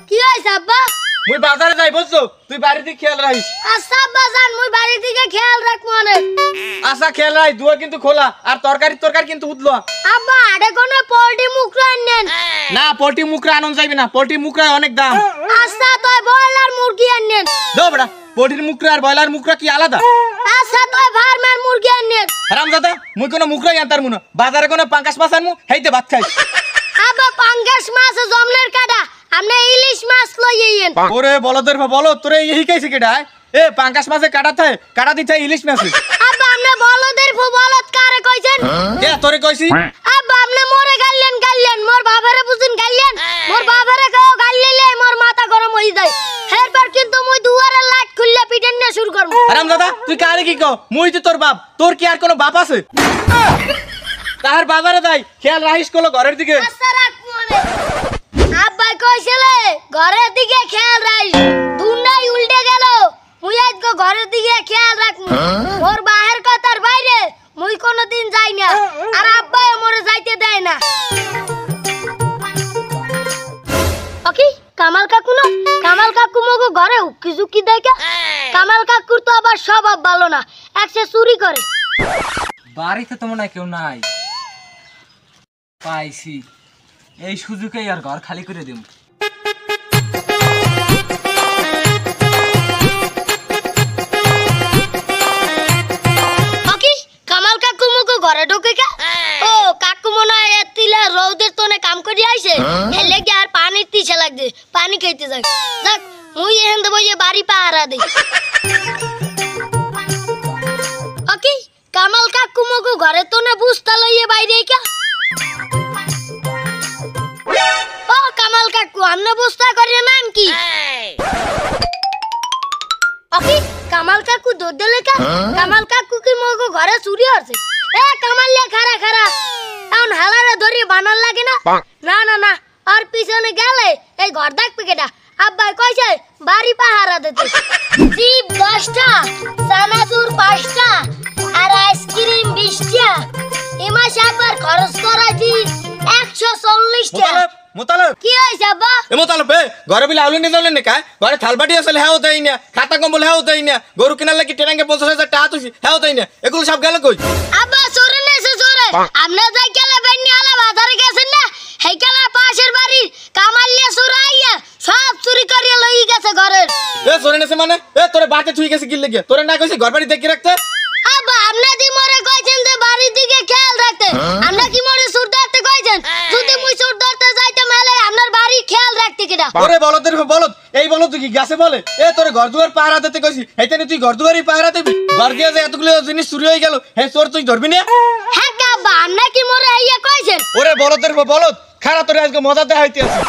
কি হইছে আব্বা? মুই বাজারে যাই বুঝছো, তুই বাড়ি দিকে খেয়াল রাখিস। আচ্ছা আব্বা যান, মুই বাড়ির দিকে খেয়াল রাখবো অনেক। আচ্ছা খেয়াল রাখ, দুয়া কিন্তু খোলা আর তরকারি কিন্তু উঠলো। আব্বা আড়ে কোনো পোল্ট্রি মুখরা আনেন না, পোল্ট্রি মুখরা আনন যাইবে না, পোল্ট্রি মুখরা অনেক দাম। আচ্ছা তুই ব্রয়লার মুরগি আনেন। দো বড়া, পোল্ট্রির মুখরা আর ব্রয়লার মুখরা কি আলাদা? আচ্ছা তুই ফার্মের মুরগি আনেন। হারামজাদা, মুই কোনো মুখরাই আনতার মুনা, বাজারে কোনো পাঙ্কাশ মাছ আনমু, হেইতে ভাত খাইস। আব্বা পাঙ্গাস মাছ জমলের কাটা, আপনি ইলিশ মাছ লইয়েন। ওরে বলদের বলো, তোরে এই কাইছে কেডা? এ পাঙ্কাশ মাছে কাটা দিতে ইলিশ মাছে। আব্বা আপনি বলদের বলদ কারে কইছেন? কে তোরে কইছি? আব্বা আপনি মোরে গাইলেন মোর বাবারে বুঝিন গাইলেন, মোর বাবারে কেউ গাইলেলে মোর মাথা গরম হই যায়। এরপর কিন্তু মুই দুয়ারে লাইট খুললে পিটেন না শুরু করব। হারামজাদা, তুই কারে কি কও? মুই তো তোর বাপ, তোর কি আর কোনো বাপ আছে? তাহার বাজারে যাই, খেয়াল রাখিস কোলো ঘরের দিকে। আচ্ছা রাখবো আমি। আব্বা কইছিলে ঘরের দিকে খেয়াল রাখিস, দুনাই উল্টে গেল। মুই আজকে ঘরের দিকে খেয়াল রাখবো। মোর বাহির কথার বাইরে মুই কোনোদিন যাই না, আর আব্বা মোরে যাইতে দেয় না। ওকে কামাল কাকু না, কামাল কাকু মগো ঘরে উকি ঝুঁকি দেখে। কামাল কাকুর তো আবার স্বভাব ভালো না, একসে চুরি করে। বাড়িতে তো মনে হয় কেউ নাই, পাইছি এই সুযোগে আর ঘর খালি করে দেব। ওকে কামাল কাকু মগো ঘরে ঢোকে কে? ও কাকু মনে হয় এতিলা রৌদের তোনে কাম করি আইছে, হেলে কি আর পানির তিসা লাগছে, পানি খাইতে যাক। যাক মুই এখান দেবো যে বাড়ি পাহারা দেই। ওকে কামাল কাকু মগো ঘরে তোনে বুঝতা লইয়ে বাইরে কে? ও কামাল কাকু আমনে বুঝতা করিয়ে নাম কি? ওকে কামাল কাকু দুধ দিলে কে? কামাল কাকু কি মগো ঘরে চুরি হচ্ছে? এ কামাল লে খারা খারা, এখন হালারে ধরি বানার লাগে না? না না না, আর পিছনে গেলে এই ঘর দেখবে কেটা? আব্বাই কইছে বাড়ি পাহারা দিতে। জিপ 10টা, চানাচুর 5টা, আর আইসক্রিম 20টা। এ মাসে আবার খরচ করাছি 140টা। মোতালেব কি হইছে আব্বা? এ মোতালেব, ঘরে বিলে আউলি নিয়ে যাবেন না কা? ঘরে থালবাটি আসলে হ্যাঁ হতেই না, খাতা কম্বল হ্যাঁ হতেই না, গরু কেনার লাগি ট্রেনাঙ্গে 50,000 টাকা তুই হ্যাঁ হতেই না, এগুলো সব গেল কই? আব্বা চোরে নেছে চোরে, আপনি যাই গেলে বেন্নি আলা বাজারে গেছেন না, হেই গেলা পাশের বাড়ি কামালিয়া চুরাইয়া সব চুরি করিয়া লই গেছে ঘরের। এ চোরে নেছে মানে? এ তোরে বাতে থুই গেছে কি লাগি? তোরে না কইছি ঘর বাড়ি দেখি রাখতে? আব্বা আপনি দি মরে কইছেন যে বাড়ির দিকে খেয়াল রাখতে, আমরা কি মরে চোর ধরতে কইছেন? যদি মুই চোর ধরতে যাইতাম মেলে আপনার বাড়ি খেয়াল রাখতে কিডা? ওরে বলদের বলদ, এই বলদ তুই কি গাছে বলে? এ তোরে ঘর দুয়ার পাহারা দিতে কইছি, এইখানে তুই ঘর দুয়ারই পাহারা দিবি? ঘর দিয়ে যে এতগুলো জিনিস চুরি হয়ে গেল, হে চোর তুই ধরবি না? হ্যাঁ আব্বা আপনি কি মরে আইয়া কইছেন? ওরে বলদের বলদ, খারা তোরে আজকে মজা দেখাইতে আছে।